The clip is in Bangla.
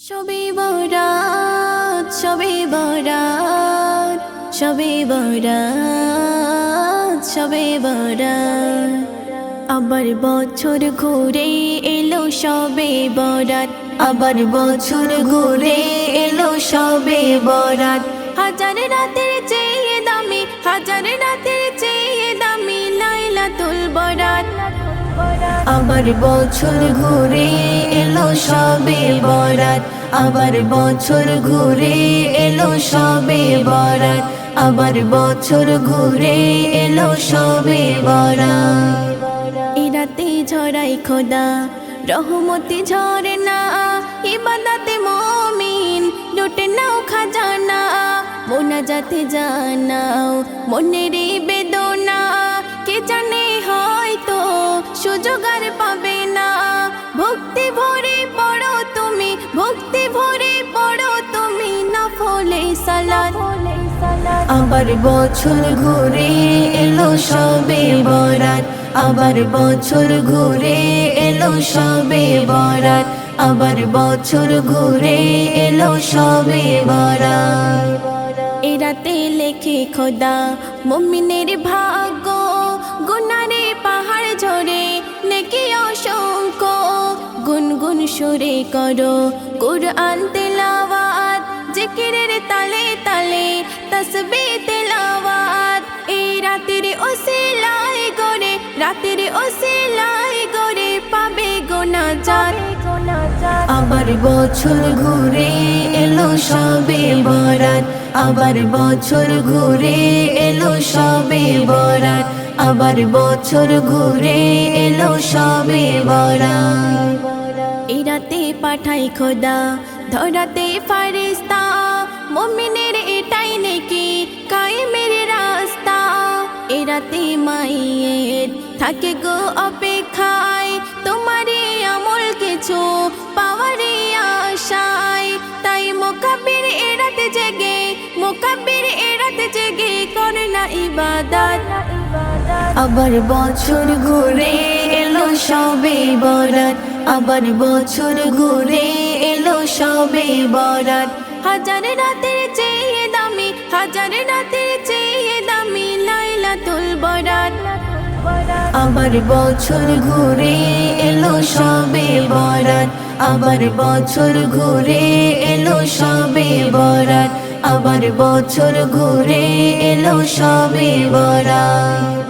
শবে বরাত শবে বরাত শবে বরাত শবে বরাত আবার বছর ঘুরে এলো শবে বরাত আবার বছর ঘুরে এলো শবে বরাত হাজার রাতের চেয়ে দামি হাজার রাতের চেয়ে দামি লাইলাতুল বরাত আবার বছর ঘুরে এলো শবে বরাত আবার বছর ঘুরে এলো শবে বরাত আবার বছর ঘুরে এলো শবে বরাত এই রাতে ঝরাই খোদা রহমতি ঝরে না ইবাদতে মুমিন লুটে নাও খাজানা মোনাজাতে জানাও মনের বেদনা কে জানে হয়তো সুযোগ আর পাবে না ভক্তি ভরে পড়ো তুমি ভক্তি ভরে পড়ো তুমি নফলে সালাত আবার বছর ঘুরে এলো শবে বরাত আবার বছর ঘুরে এলো শবে বরাত আবার বছর ঘুরে এলো শবে বরাত এই রাতে লেখে খোদা মুমিনের ভাগ্য গুনারে পাহাড় ঝরে নেকি অসংখ্য গুনগুন সুরে করো কুরআন তেলাওয়াত জিকিরের তালে তালে তাসবিহ তেলাওয়াত এই রাতের ওসিলায় গরে রাতের ওসিলায় গরে পাবে গুনাহগার আবার বছর ঘুরে এলো শবে বরাত আবার বছর ঘুরে এলো শবে বরাত আবার বছর ঘুরে এলো শবে বরাত এই রাতে পাঠাই খোদা ধরাতে ফারিস্তা মুমিনের এটাই নেকি কায়েমের রাস্তা এই রাতে মায়ের থাকে গো অপেক্ষায় তোমারই আমল কিছু পাওয়ারই আশায় তাই মুকাব্বির এরাতে জেগে মুকাব্বির এরাতে জেগে করে না ইবাদত আবার বছর ঘুরে এলো শবে বরাত আবার বছর ঘুরে এলো শবে বরাত হাজার রাতের চেয়ে দামি হাজার রাতের চেয়ে দামি লাইলাতুল বরাত আবার বছর ঘুরে এলো শবে বরাত আবার বছর ঘুরে এলো শবে বরাত আবার বছর ঘুরে এলো শবে বরাত।